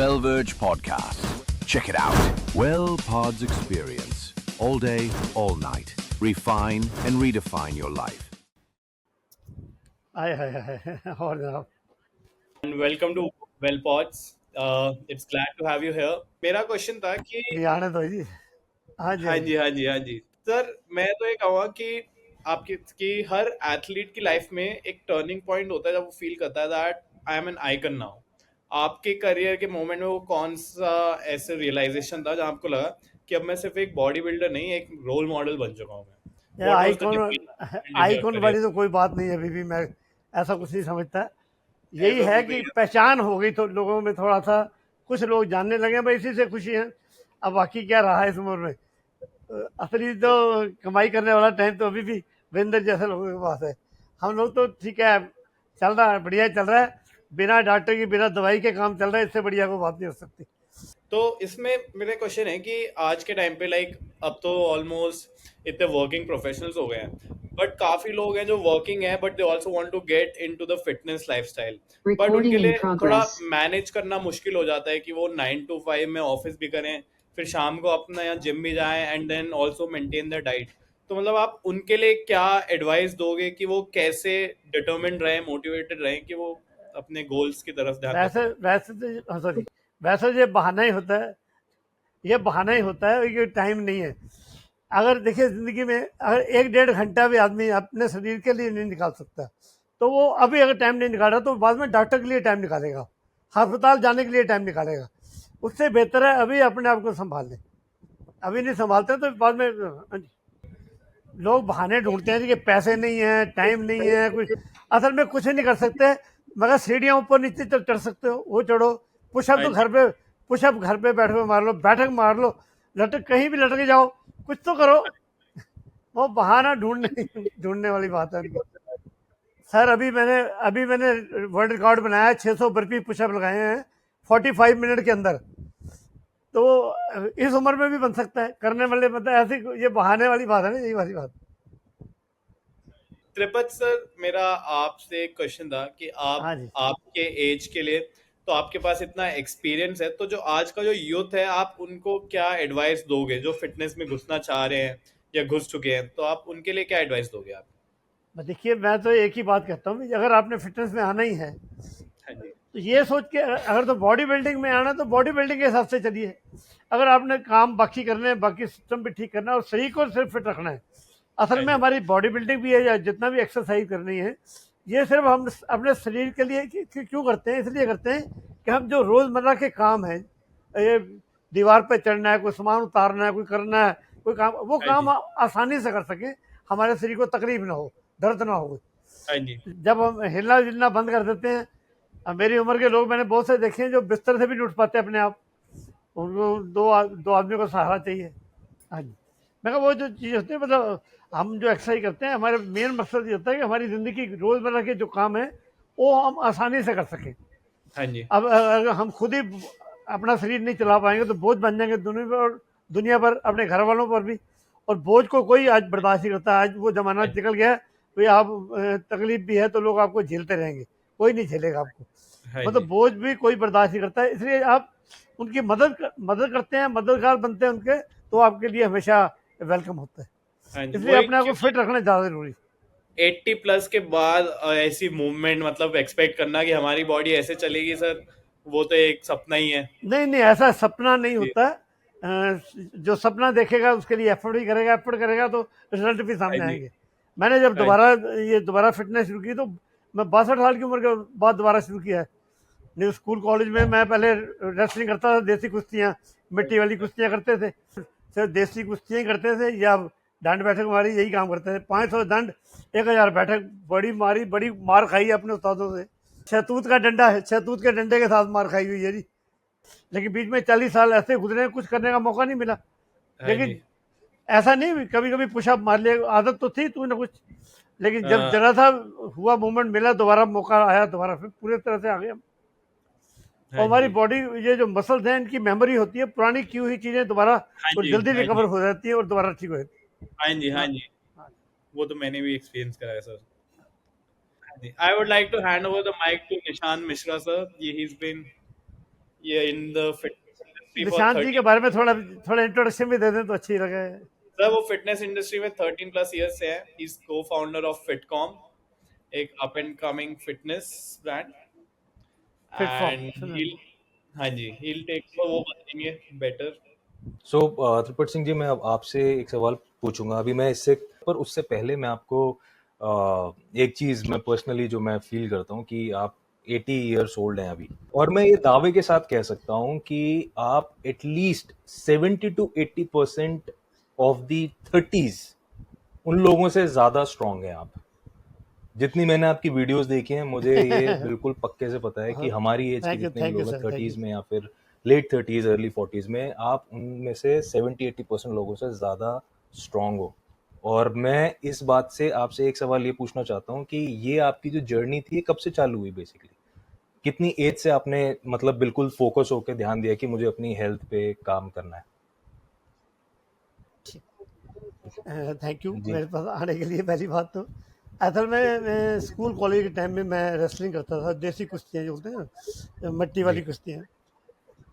Well Verge podcast. Check it out. Well Pod's experience. All day, all night. Refine and redefine your life. हाय हाय हाय और जनाब। And welcome to Well Pods. It's glad to have you here. मेरा question था कि जी आने दो जी। हाँ जी हाँ हाँ जी। जी हाँ जी हाँ जी सर, मैं तो ये कहूँगा कि आपकी कि हर एथलीट की लाइफ में एक टर्निंग पॉइंट होता है जब वो फील करता है that I am N icon now. आपके करियर के मोमेंट में वो कौन सा ऐसे रियलाइजेशन था जहाँ आपको लगा कि अब मैं सिर्फ एक बॉडी बिल्डर नहीं, एक रोल मॉडल बन चुका हूँ मैं? ये what was the icon difference in your icon career? वाली तो कोई बात नहीं है, अभी भी मैं ऐसा कुछ नहीं समझता। यही ऐसा है तो नहीं कि है। पहचान हो गई तो लोगों में थोड़ा सा, कुछ लोग जानने लगे, भाई इसी से खुशी है। अब बाकी क्या रहा है इस उम्र में। असली तो कमाई करने वाला टाइम तो अभी भी वेंदर जैसे लोगों के पास है। हम लोग तो ठीक है, चल रहा है, बढ़िया चल रहा है। बिना डॉक्टर की, बिना दवाई के काम चल रहा है, इससे बढ़िया कोई बात नहीं हो सकती। तो इसमें मेरा क्वेश्चन है कि आज के टाइम पे लाइक अब तो ऑलमोस्ट इतने वर्किंग प्रोफेशनल्स हो गए हैं, बट काफी लोग हैं जो वर्किंग है but they also want to get into the fitness lifestyle. But उनके लिए थोड़ा मैनेज करना मुश्किल हो जाता है कि वो 9 to 5 में ऑफिस भी करें, फिर शाम को अपना यहाँ जिम भी जाएं and then also maintain the diet. तो मतलब आप उनके लिए क्या एडवाइस दोगे कि वो कैसे डिटर्मिन्ड रहें, मोटिवेटेड रहें कि वो अपने गोल्स की तरफ ध्यान दे वैसे सकें? वैसे तो सॉरी, वैसे ये बहाना ही होता है। ये बहाना ही होता है, ये टाइम नहीं है। अगर देखिए ज़िंदगी में अगर 1 डेढ़ घंटा भी आदमी अपने शरीर के लिए नहीं निकाल सकता, तो वो अभी अगर टाइम नहीं निकाल रहा तो बाद में डॉक्टर के लिए टाइम निकालेगा, अस्पताल जाने के लिए टाइम निकालेगा। उससे बेहतर है अभी अपने आप को संभाल लें। अभी नहीं संभालते तो बाद में लोग बहाने ढूंढते हैं कि पैसे नहीं है, टाइम नहीं है, कुछ। असल में कुछ नहीं कर सकते, मगर सीढ़ियाँ ऊपर नीचे चढ़ सकते हो, वो चढ़ो। पुशअप हाँ तो जी। पुशअप घर पे बैठ के मार लो, बैठक मार लो, लटक कहीं भी लटक जाओ, कुछ तो करो। वो बहाना ढूंढने ढूंढने वाली बात है उनकी। सर अभी मैंने वर्ल्ड रिकॉर्ड बनाया, 600 बर्पी पुशअप लगाए हैं 45 मिनट के अंदर। तो इस उम्र में भी बन सकता है करने वाले, मतलब ऐसी ये बहाने वाली बात है ना, यही वाली बात। त्रिपत सर, मेरा आपसे एक क्वेश्चन था कि हाँ आप जी। आपके एज के लिए तो आपके पास इतना एक्सपीरियंस है, तो जो आज का जो यूथ है आप उनको क्या एडवाइस दोगे जो फिटनेस में घुसना चाह रहे हैं या घुस चुके हैं, तो आप उनके लिए क्या एडवाइस दोगे आप? देखिए मैं तो एक ही बात कहता हूँ कि अगर आपने फिटनेस में आना ही है हाँ जी। तो ये सोच के, अगर तो बॉडी बिल्डिंग में आना है तो बॉडी बिल्डिंग के हिसाब से चलिए। अगर आपने काम बाकी करने हैं, बाकी सिस्टम भी ठीक करना है और शरीर को सिर्फ फिट रखना है। असल हाँ में जी। हमारी बॉडी बिल्डिंग भी है या जितना भी एक्सरसाइज करनी है, ये सिर्फ हम अपने शरीर के लिए क्यों करते हैं, इसलिए करते हैं कि हम जो रोज़मर्रा के काम हैं, ये दीवार पे चढ़ना है, कोई सामान उतारना है, कोई करना है, कोई काम, वो हाँ काम जी। आसानी से कर सकें, हमारे शरीर को तकलीफ ना हो, दर्द ना हो। हाँ जी। जब हम हिलना जुलना बंद कर देते हैं, अब मेरी उम्र के लोग मैंने बहुत से देखे हैं जो बिस्तर से भी नहीं उठ पाते अपने आप। उनको दो आदमियों को सहारा चाहिए। हाँ जी। मैं कहा वो जो चीज़ होती है, मतलब हम जो एक्सरसाइज करते हैं, हमारे मेन मकसद ये होता है कि हमारी ज़िंदगी रोज़मर्रा के जो काम है वो हम आसानी से कर सकें। हाँ जी। अब अगर हम खुद ही अपना शरीर नहीं चला पाएंगे तो बोझ बन जाएंगे दुनिया पर, अपने घर वालों पर भी। और बोझ को कोई आज बर्दाश्त नहीं करता। आज वो ज़माना हाँ जी। निकल गया है, भाई आप तकलीफ भी है तो लोग आपको झेलते रहेंगे, कोई नहीं झेलेगा आपको। हाँ मतलब जी। बोझ भी कोई बर्दाश्त नहीं करता है, इसलिए आप उनकी मदद करते हैं, मददगार बनते हैं उनके, तो आपके लिए हमेशा वेलकम होता है। हाँ जी। इसलिए वही अपने आप को क्योंकि फिट रखना ज़्यादा ज़रूरी 80+ के बाद ऐसी मूवमेंट मतलब एक्सपेक्ट करना कि हमारी बॉडी ऐसे चलेगी सर, वो तो एक सपना ही है। नहीं नहीं, ऐसा सपना नहीं जी। होता। जो सपना देखेगा उसके लिए एफर्ट भी करेगा, एफर्ट करेगा तो रिजल्ट भी हाँ सामने जी। आएंगे। मैंने जब हाँ जी। दोबारा फिटनेस शुरू की तो मैं 62 साल की उम्र के बाद दोबारा शुरू किया है। नहीं, स्कूल कॉलेज में मैं पहले रेसलिंग करता था, देसी कुश्तियाँ, मिट्टी वाली कुश्तियाँ करते थे। सिर्फ देसी कुश्तियाँ ही करते थे या दंड बैठक मारी, यही काम करते थे। 500 दंड, 1000 बैठक, बड़ी मारी, बड़ी मार खाई है अपने उस्तादों से। शहतूत का डंडा है, शहतूत के डंडे के साथ मार खाई हुई है जी। लेकिन बीच में 40 साल ऐसे गुजरे, कुछ करने का मौका नहीं मिला। हाँ जी। लेकिन ऐसा नहीं, कभी कभी पुशअप मार लिया, आदत तो थी तू ना कुछ। लेकिन जब हाँ जरा सा हुआ मूवमेंट मिला, दोबारा मौका आया, दोबारा फिर पूरे तरह से आ गया। और हाँ हमारी जी। बॉडी, ये जो मसल्स हैं, इनकी मेमोरी होती है, पुरानी की हुई चीज़ें दोबारा हाँ और जी। जल्दी हाँ रिकवर जी। हो जाती है और दोबारा ठीक हो जाती हाँ जी। है। हाँ हाँ जी। हाँ। वो तो मैंने भी एक्सपीरियंस करा है सर। हाँ जी। I would like to hand over the mic to Nishan Mishra sir. ये ही बीन ये in the fitness industry for Nishant ji 13. के बारे में थोड़ा थोड़ा इंट्रोडक्शन भी दे दें तो अच्छी लगे। सर वो फिटनेस इंडस्ट्री में 13 प्लस ईयर्स से है। ही इज को फाउंडर ऑफ फिटकॉम, एक up and coming fitness brand. Fit form and सुना। ही, हाँ जी, ही टेक, वो बताएंगे बेटर। सो त्रिपट सिंह जी, मैं अब आपसे एक सवाल पूछूंगा अभी। मैं इससे पर उससे पहले मैं आपको एक चीज मैं पर्सनली जो मैं फील करता हूँ कि आप 80 ईयर्स ओल्ड हैं अभी, और मैं ये दावे के साथ कह सकता हूँ कि आप at least 70 to 80% of the 30s उन लोगों से ज्यादा स्ट्रांग हैं आप। जितनी मैंने आपकी वीडियोस देखी हैं, मुझे ये बिल्कुल पक्के से पता है कि हमारी एज के जितने भी थैंक यू लोग हैं, सर, थैंक यू। 30s में या फिर लेट 30s अर्ली 40s में, आप उनमें से 70-80% लोगों से ज़्यादा स्ट्रांग हो। और मैं इस बात से आपसे एक सवाल ये पूछना चाहता हूँ कि ये आपकी जो जर्नी थी, ये कब से चालू हुई बेसिकली? कितनी एज से आपने मतलब बिल्कुल फोकस होकर ध्यान दिया कि मुझे अपनी हेल्थ पे काम करना है? थैंक यू जी मेरे पास आने के लिए। पहली बात तो असल में मैं स्कूल कॉलेज के टाइम में मैं रेसलिंग करता था, देसी कुश्तियाँ जो बोलते हैं ना, मट्टी वाली जी कुश्तियाँ।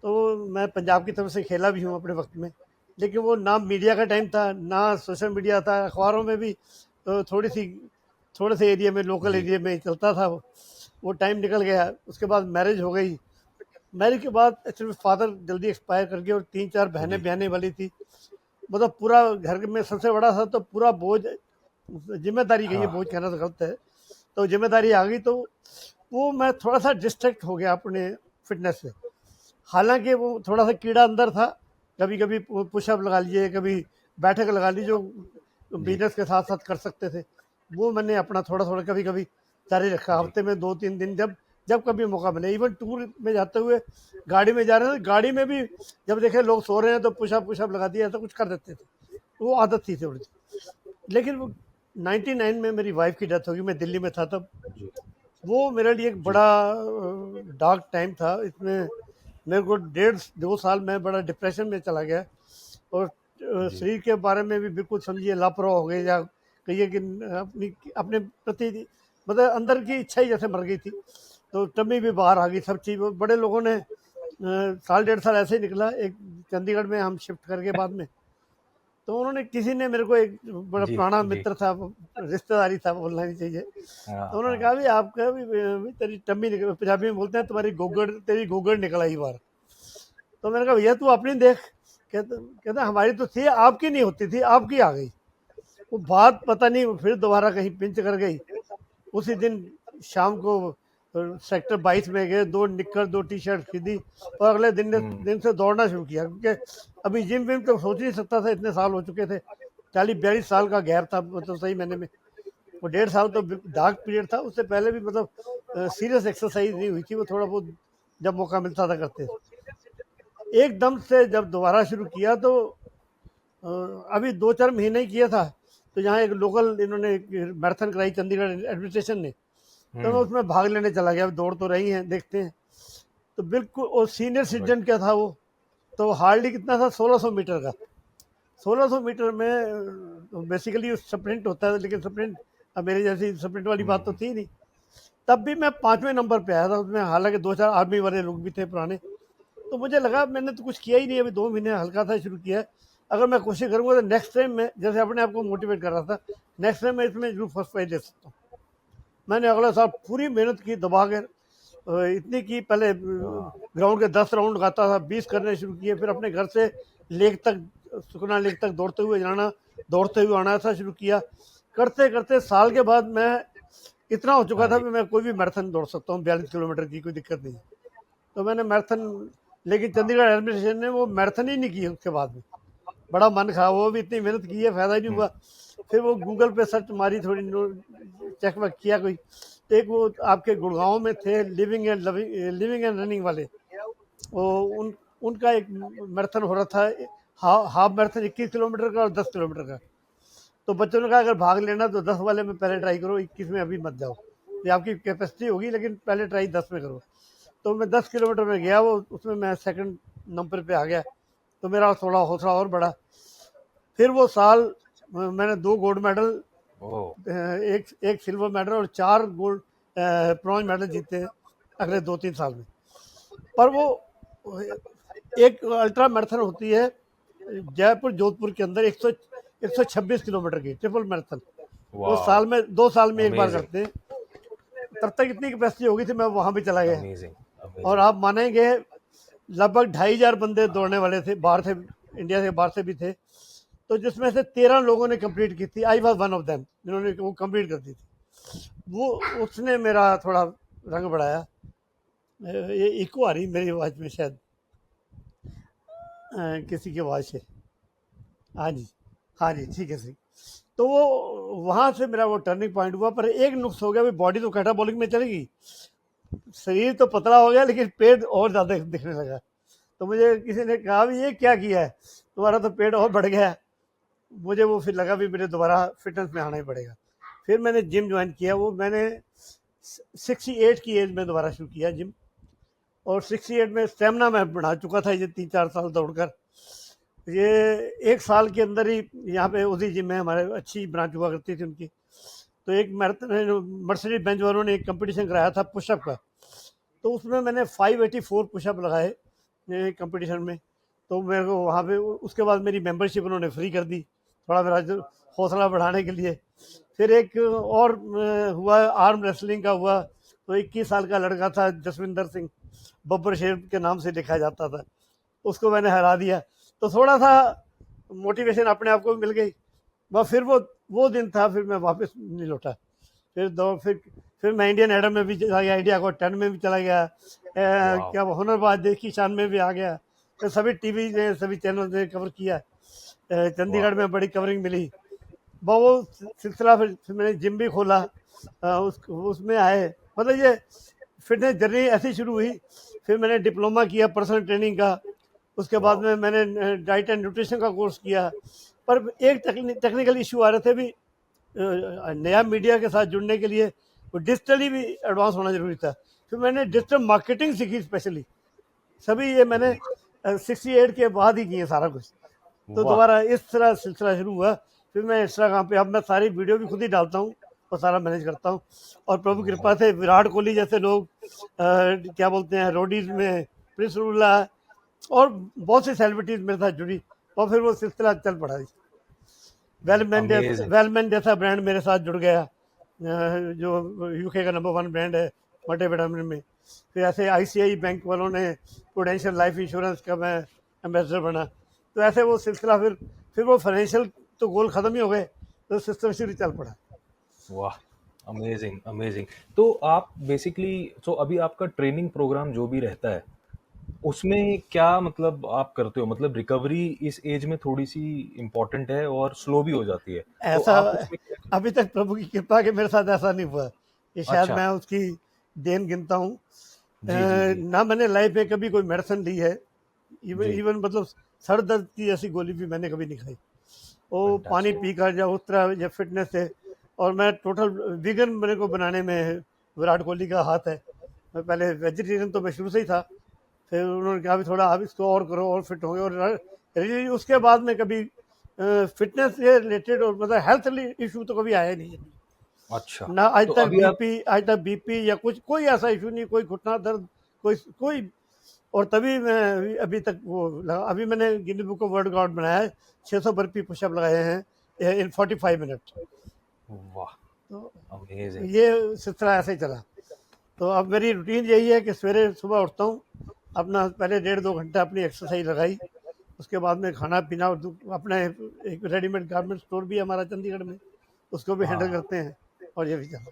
तो मैं पंजाब की तरफ से खेला भी हूँ अपने वक्त में, लेकिन वो ना मीडिया का टाइम था ना सोशल मीडिया था, अखबारों में भी थोड़े से एरिया में, लोकल जी एरिया में ही चलता था वो टाइम निकल गया। उसके बाद मैरिज हो गई। मैरिज के बाद एक्चुअली फादर जल्दी एक्सपायर कर गए और 3-4 बहनें जी ब्याहने वाली थी। मतलब पूरा घर में सबसे बड़ा था, तो पूरा बोझ, जिम्मेदारी कहिए, हाँ बोझ कहना तो गलत है, तो जिम्मेदारी आ गई। तो वो मैं थोड़ा सा डिस्ट्रैक्ट हो गया अपने फिटनेस से। हालांकि वो थोड़ा सा कीड़ा अंदर था, कभी कभी पुशअप लगा लिए, कभी बैठक लगा ली, जो जी बिजनेस के साथ साथ कर सकते थे। वो मैंने अपना थोड़ा थोड़ा कभी कभी जारी रखा, जी हफ्ते में 2-3 दिन, जब जब कभी मौका मिले। इवन टूर में जाते हुए गाड़ी में जा रहे हैं, गाड़ी में भी जब देखे लोग सो रहे हैं तो पुशअप पुशअप लगा दिया, ऐसा कुछ कर देते थे। वो आदत थी थोड़ी सी। लेकिन वो 99 में मेरी वाइफ की डेथ होगी, मैं दिल्ली में था तब। जी वो मेरे लिए एक जी बड़ा डार्क टाइम था। इसमें मेरे को 1.5-2 साल में बड़ा डिप्रेशन में चला गया। और जी शरीर के बारे में भी बिल्कुल समझिए लापरवाह हो गए, या कहिए कि अपनी अपने प्रति मतलब अंदर की इच्छा ही जैसे मर गई थी। तो टम्मी भी बाहर आ गई, सब चीज़। बड़े लोगों ने साल 1.5 साल ऐसे ही निकला। एक चंडीगढ़ में हम शिफ्ट करके बाद में, तो उन्होंने, किसी ने मेरे को, एक बड़ा जी पुराना जी मित्र था, रिश्तेदारी था बोलना नहीं चाहिए, तो हाँ उन्होंने हाँ कहा भी आपका भी तेरी टम्मी निकल, पंजाबी में बोलते हैं तुम्हारी गोगड़, तेरी गोगड़ निकल आई बार। तो मैंने कहा भैया तू अपनी देख। कहते हमारी तो थी, आपकी नहीं होती थी, आपकी आ गई। वो बात पता नहीं फिर दोबारा कहीं पिंच कर गई। उसी दिन शाम को सेक्टर 22 में गए, 2 निक्कर 2 टी-शर्ट खरीदी, और अगले दिन से दौड़ना शुरू किया। क्योंकि अभी जिम विम तो सोच नहीं सकता था, इतने साल हो चुके थे, 40-42 साल का गैप था मतलब सही मैंने में। वो 1.5 साल तो डार्क पीरियड था, उससे पहले भी मतलब सीरियस एक्सरसाइज नहीं हुई थी। वो थोड़ा बहुत जब मौका मिलता था करते थे। एकदम से जब दोबारा शुरू किया तो अभी 2-4 महीने ही किया था। तो यहाँ एक लोकल इन्होंने मैराथन कराई, चंडीगढ़ एडमिनिस्ट्रेशन ने, तो मैं उसमें भाग लेने चला गया। दौड़ तो रही हैं, देखते हैं। तो बिल्कुल, और सीनियर राइट सिटीजन क्या था वो, तो हार्डली कितना था, 1600 मीटर का। 1600 मीटर में बेसिकली स्प्रिंट होता है, लेकिन स्प्रिंट अब मेरी जैसी स्प्रिंट वाली बात तो थी नहीं। तब भी मैं 5वें नंबर पे आया था उसमें, हालांकि 2-4 आर्मी वाले लोग भी थे पुराने। तो मुझे लगा मैंने तो कुछ किया ही नहीं, अभी 2 महीने हल्का सा शुरू किया है। अगर मैं कोशिश करूंगा तो नेक्स्ट टाइम मैं, जैसे अपने आप को मोटिवेट कर रहा था, नेक्स्ट टाइम मैं इसमें जरूर फर्स्ट प्राइज ले सकता हूँ। मैंने अगला साल पूरी मेहनत की दबा कर, इतनी की, पहले ग्राउंड के 10 राउंड लगाता था, 20 करने शुरू किए। फिर अपने घर से लेक तक, सुखना लेक तक दौड़ते हुए जाना, दौड़ते हुए आना, ऐसा शुरू किया। करते करते साल के बाद मैं इतना हो चुका हाँ था जी कि मैं कोई भी मैराथन दौड़ सकता हूँ, 42 किलोमीटर की, कोई दिक्कत नहीं। तो मैंने मैराथन, लेकिन चंडीगढ़ एडमिनिस्ट्रेशन ने वो मैराथन ही नहीं की उसके बाद में। बड़ा मन खराब, वो भी इतनी मेहनत की है, फायदा ही नहीं हुआ। फिर वो गूगल पे सर्च मारी, थोड़ी चेक वक किया कोई, तो एक वो आपके गुड़गांव में थे, लिविंग एंड रनिंग वाले, वो उनका एक मैराथन हो रहा था, हाफ मैराथन 21 किलोमीटर का और 10 किलोमीटर का। तो बच्चों ने कहा अगर भाग लेना तो 10 वाले में पहले ट्राई करो, 21 में अभी मत जाओ, ये आपकी कैपेसिटी होगी, लेकिन पहले ट्राई 10 में करो। तो मैं 10 किलोमीटर में गया, वो उसमें मैं सेकंड नंबर पे आ गया। तो मेरा थोड़ा हौसला और बढ़ा। फिर वो साल मैंने 2 गोल्ड मेडल, ओह एक सिल्वर मेडल और 4 गोल्ड ब्रॉन्ज मेडल जीते हैं अगले 2-3 साल में। पर वो एक अल्ट्रा मैराथन होती है जयपुर जोधपुर के अंदर 126 किलोमीटर की ट्रिपल मैराथन, वो वाह, साल में 2 साल में एक बार अमेजिंग, करते हैं। तब तक इतनी कैपेसिटी हो गई थी, मैं वहां भी चला गया। अमेजिंग, और अमेजिंग। आप मानेंगे लगभग 2,500 बंदे दौड़ने वाले थे, बाहर से, इंडिया से बाहर से भी थे। तो जिसमें से 13 लोगों ने कंप्लीट की थी, I was one of them जिन्होंने वो कंप्लीट कर दी थी। वो उसने मेरा थोड़ा रंग बढ़ाया। ये इको आ रही मेरी आवाज़ में शायद, किसी की आवाज़ से। हाँ जी, हाँ जी, ठीक है, सही। तो वो वहाँ से मेरा वो टर्निंग पॉइंट हुआ, पर एक नुक्स हो गया, भाई बॉडी तो कैटाबॉलिक में चलेगी, शरीर तो पतला हो गया, लेकिन पेट और ज़्यादा दिखने लगा। तो मुझे किसी ने कहा भी ये क्या किया है, तुम्हारा तो पेट और बढ़ गया है। मुझे वो फिर लगा भी मेरे दोबारा फिटनेस में आना ही पड़ेगा। फिर मैंने जिम ज्वाइन किया, वो मैंने 68 की एज में दोबारा शुरू किया जिम। और 68 में स्टेमिना मैं बढ़ा चुका था, ये 3-4 साल दौड़कर। ये 1 साल के अंदर ही यहाँ पे उसी जिम में हमारे अच्छी ब्रांच हुआ करती थी उनकी। तो एक मैराथन मर्सिडीज बेंच वालों ने एक कंपटीशन कराया था पुशअप का, तो उसमें मैंने 584 पुशअप लगाए कंपटीशन में। तो मेरे को वहाँ पे उसके बाद मेरी मेंबरशिप उन्होंने फ्री कर दी, थोड़ा मेरा जो हौसला बढ़ाने के लिए। फिर एक और हुआ, आर्म रेसलिंग का हुआ। तो 21 साल का लड़का था जसविंदर सिंह, बब्बर शेर के नाम से लिखा जाता था, उसको मैंने हरा दिया। तो थोड़ा सा मोटिवेशन अपने आप को भी मिल गई। बस फिर वो दिन था, फिर मैं वापस नहीं लौटा। फिर मैं इंडियन आइडल में भी चला गया, इंडिया को 10 में भी चला गया, वाह, क्या हुनरबाज देश की शान में भी आ गया। तो सभी टीवी ने, सभी चैनल ने कवर किया। वाह, चंडीगढ़ में बड़ी कवरिंग मिली। वो सिलसिला, फिर मैंने जिम भी खोला, उसमें आए, मतलब ये फिटनेस जर्नी ऐसी शुरू हुई। फिर मैंने डिप्लोमा किया पर्सनल ट्रेनिंग का। उसके बाद वाह, में मैंने डाइट एंड न्यूट्रिशन का कोर्स किया। पर एक टेक्निकल इशू आ रहे थे भी, नया मीडिया के साथ जुड़ने के लिए वो डिजिटली भी एडवांस होना जरूरी था। फिर मैंने डिजिटल मार्केटिंग सीखी स्पेशली। सभी ये मैंने 68 के बाद ही किए सारा कुछ। तो वाह, दोबारा इस तरह सिलसिला शुरू हुआ। फिर मैं इंस्टाग्राम पे, अब मैं सारी वीडियो भी खुद ही डालता हूँ और सारा मैनेज करता हूँ। और प्रभु की कृपा से विराट कोहली जैसे लोग, क्या बोलते हैं, रोडीज में प्रिंस रूला और बहुत सी सेलिब्रिटीज मेरे साथ जुड़ी, और फिर वो सिलसिला चल पड़ा। अमेजिंग। वेलमैन जैसा ब्रांड मेरे साथ जुड़ गया, जो यूके का नंबर 1 ब्रांड है मल्टीविटामिन में। फिर ऐसे आईसीआई बैंक वालों ने प्रूडेंशियल लाइफ इंश्योरेंस का मैं एम्बेसडर बना। तो ऐसे वो सिलसिला, फिर वो फाइनेंशियल तो गोल ख़त्म ही हो गए, तो सिस्टम शुरू चल पड़ा। वाह, अमेजिंग, अमेजिंग। तो आप बेसिकली, तो अभी आपका ट्रेनिंग प्रोग्राम जो भी रहता है, उसमें क्या मतलब आप करते हो? मतलब रिकवरी इस एज में थोड़ी सी इम्पोर्टेंट है और स्लो भी हो जाती है, तो ऐसा आप उसमें क्या? अभी तक प्रभु की कृपा के मेरे साथ ऐसा नहीं हुआ, ये शायद अच्छा, मैं उसकी देन गिनता हूँ। जी, जी, जी, ना मैंने लाइफ में कभी कोई मेडिसिन ली है, इवन जी, इवन मतलब सर दर्द की ऐसी गोली भी मैंने कभी नहीं खाई। वो पानी फैंटास्टिक, पी कर, या उस तरह, या फिटनेस है। और मैं टोटल वीगन मेरे को बनाने में विराट कोहली का हाथ है। मैं पहले वेजिटेरियन तो मैं शुरू से ही था। फिर उन्होंने कहा भी थोड़ा आप इसको और करो और फिट होंगे, और really उसके बाद में कभी फिटनेस से रिलेटेड और मतलब हेल्थ इशू तो कभी आया नहीं। अच्छा, ना आज तो तक अभी आप, बीपी, आज तक बीपी या कुछ कोई ऐसा इशू नहीं, कोई घुटना दर्द, कोई कोई। और तभी मैं अभी तक वो लगा, अभी मैंने Guinness book of world record बनाया है, 600 बर्पी पुशअप लगाए हैं इन 45 मिनट। वाह, तो अमेजिंग, ये सिलसिला ऐसे ही चला। तो अब मेरी रूटीन यही है कि सवेरे सुबह उठता हूँ, अपना पहले 1.5-2 घंटा अपनी एक्सरसाइज लगाई। उसके बाद में खाना पीना, और अपने एक रेडीमेड गारमेंट स्टोर भी है हमारा चंडीगढ़ में, उसको भी हैंडल हाँ। करते हैं। और ये भी चला।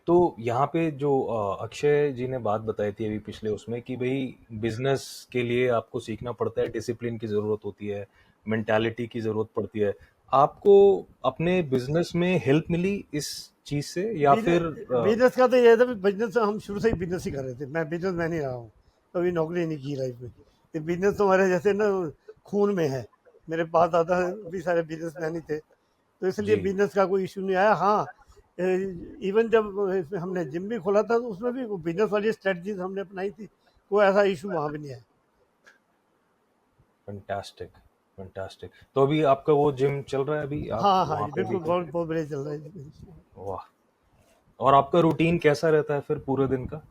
तो यहाँ पे जो अक्षय जी ने बात बताई थी अभी पिछले उसमें कि भाई बिजनेस के लिए आपको सीखना पड़ता है, डिसिप्लिन की ज़रूरत होती है, मेंटालिटी की ज़रूरत पड़ती है। आपको अपने बिजनेस में हेल्प मिली इस चीज़ से या फिर बिजनेस का तो ये था, बिजनेस हम शुरू से ही बिजनेस ही कर रहे थे। मैं बिजनेस मैन ही रहा हूँ, कभी नौकरी नहीं की लाइफ में। ये बिजनेस तो हमारे जैसे ना खून में है। मेरे पास दादा भी सारे बिजनेस मैन ही थे, तो इसलिए जी, बिजनेस का कोई इशू नहीं आया। हाँ, इवन जब इसमें हमने जिम भी खोला था, तो उसमें भी वो बिजनेस वाली स्ट्रेटजीज हमने अपनाई थी, कोई ऐसा इशू वहाँ भी नहीं आया। Fantastic, fantastic. तो अभी आपका वो जिम चल रहा है, अभी आप हाँ हाँ वहाँ जी, पे भी बिल्कुल, बहुत करते बहुत बढ़िया चल रहा है। हैं? वाह। और आपका रूटीन कैसा रहता है फिर पूरे दिन का?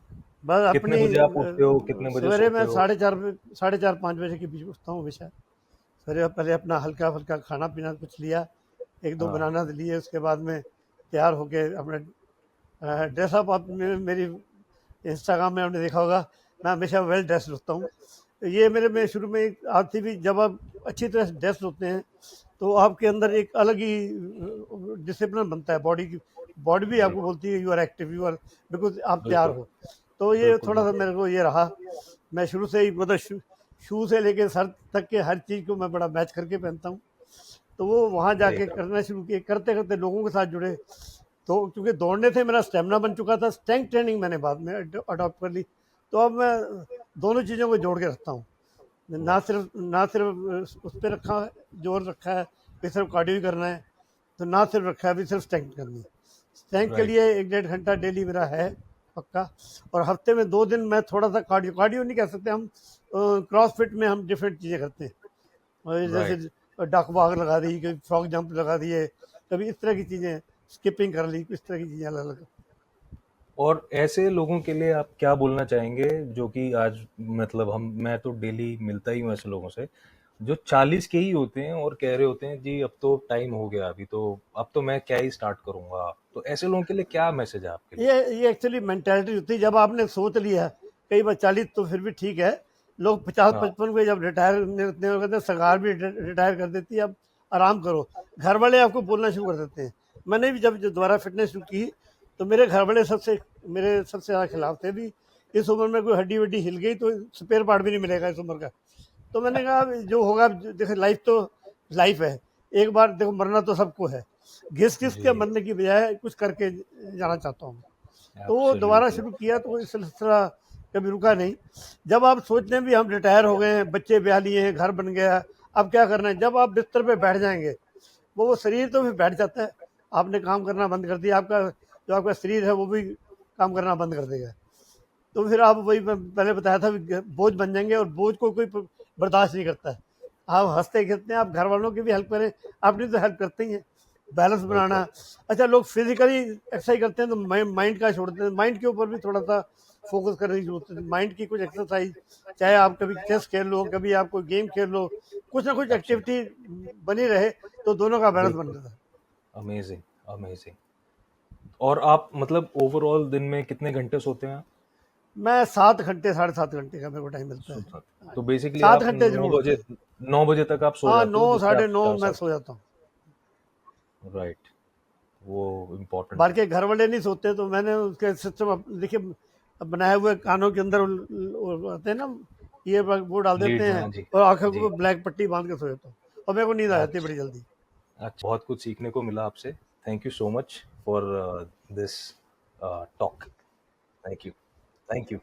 बस कितने अपनी बजे आप उठते हो, कितने बजे सवेरे सोते मैं हो? 4:30 5 बजे के बीच उठता हूँ हमेशा। सवेरे पहले अपना हल्का फुल्का खाना पीना कुछ लिया, एक दो हाँ, बनाना लिए, उसके बाद में तैयार होके अपने ड्रेसअप। आप मेरी इंस्टाग्राम में आपने देखा होगा, मैं हमेशा वेल ड्रेस्ड होता हूँ। ये मेरे में शुरू में एक आदत थी भी, जब आप अच्छी तरह से ड्रेस्ड होते हैं तो आपके अंदर एक अलग ही डिसिप्लिन बनता है। बॉडी भी जी, आपको बोलती है you are active, you are, because आप तैयार बिल्कुल, हो। तो ये बिल्कुल, थोड़ा सा बिल्कुल। मेरे को ये रहा। मैं शुरू से ही मतलब शू से लेके सर तक के हर चीज़ को मैं बड़ा मैच करके पहनता हूँ। तो वो वहाँ सही जाके कहा। करना शुरू किए, करते करते लोगों के साथ जुड़े। तो क्योंकि दौड़ने से मेरा स्टेमिना बन चुका था, स्ट्रेंथ ट्रेनिंग मैंने बाद में अडॉप्ट कर ली। तो अब मैं दोनों चीज़ों को जोड़ के रखता हूँ। वाह! ना सिर्फ उस पर रखा है, जोर रखा है कि सिर्फ कार्डियो ही करना है, तो ना सिर्फ रखा है भी सिर्फ स्ट्रेंथ करनी है। स्ट्रेंथ के राइट, लिए 1 1.5 घंटा डेली मेरा है पक्का। और हफ्ते में 2 दिन मैं थोड़ा सा कार्डियो, कार्डियो नहीं कह सकते हम, क्रॉस फिट में हम डिफरेंट चीज़ें करते हैं। और राइट। जैसे डक वाक लगा दी, कभी फ्रॉग जंप लगा दिए, कभी इस तरह की चीज़ें, स्किपिंग कर ली, इस तरह की चीज़ें अलग अलग। और ऐसे लोगों के लिए आप क्या बोलना चाहेंगे जो कि आज मतलब हम मैं तो डेली मिलता ही हूँ ऐसे लोगों से जो 40 के ही होते हैं और कह रहे होते हैं जी अब तो टाइम हो गया अभी तो अब तो मैं क्या ही स्टार्ट करूंगा। तो ऐसे लोगों के लिए क्या मैसेज है आपके लिए? ये एक्चुअली मेंटालिटी होती है। जब आपने सोच लिया, कई बार 40 तो फिर भी ठीक है, लोग 50 हाँ, 55 में जब रिटायर होते हैं, कहते हैं सरकार भी रिटायर कर देती है, अब आराम करो। घर वाले आपको बोलना शुरू कर देते हैं। मैंने भी जब दोबारा फिटनेस शुरू की, तो मेरे सबसे ज़्यादा खिलाफ थे भी, इस उम्र में कोई हड्डी वड्डी हिल गई तो स्पेयर पार्ट भी नहीं मिलेगा इस उम्र का। तो मैंने कहा अब जो होगा, देखो लाइफ तो लाइफ है, एक बार देखो मरना तो सबको है। घिस घिस के जी, मरने की बजाय कुछ करके जाना चाहता हूँ। तो वो दोबारा एब्सोल्युटली। शुरू किया, तो वो इस सिलसिला कभी रुका नहीं। जब आप सोचते हैं भी हम रिटायर हो गए हैं, बच्चे ब्याह लिए हैं, घर बन गया, अब क्या करना है, जब आप बिस्तर पे बैठ जाएंगे, वो शरीर तो फिर बैठ जाता है। आपने काम करना बंद कर दिया, आपका जो आपका शरीर है वो भी काम करना बंद कर देगा। तो फिर आप वही मैं पहले बताया था, बोझ बन जाएंगे, और बोझ को कोई बर्दाश्त नहीं करता है। आप हंसते खेलते हैं, आप घर वालों की भी हेल्प करें, अपनी तो हेल्प करते ही हैं। बैलेंस बनाना। बिल्कुल। अच्छा, लोग फिजिकली एक्सरसाइज करते हैं तो माइंड का छोड़ते हैं, माइंड के ऊपर भी थोड़ा सा फोकस करने की जरूरत है। माइंड की कुछ एक्सरसाइज, चाहे आप कभी चेस खेल लो, कभी आप कोई गेम खेल लो, कुछ ना कुछ एक्टिविटी एब्सोल्युटली। बनी रहे, तो दोनों का बैलेंस बन बिल्कुल। जाता है। Amazing, amazing. और आप मतलब ओवरऑल दिन में कितने घंटे सोते हैं आप? मैं 7 घंटे 7.5 घंटे का मेरे को टाइम मिलता है। तो बेसिकली सात आप घंटे जरूर होते हैं। 9 बजे तक आप सो हाँ, जाते नौ हो जिससे साढ़े आप नौ 4 मैं 7 सो जाता हूँ। राइट, वो इम्पोर्टेंट है। बाकी घर वाले नहीं सोते, तो मैंने उसके सिस्टम देखिए बनाए हुए, कानों के अंदर वो आते हैं ना, ये वो डाल देते लीड्स, हैं, हाँ जी। और आंखों जी, को ब्लैक पट्टी बांध के सो जाता हूँ, और मेरे को नींद आ जाती है अच्छा, बड़ी जल्दी। अच्छा। बहुत कुछ सीखने को मिला आपसे। Thank you so much for this talk. Thank you, thank you.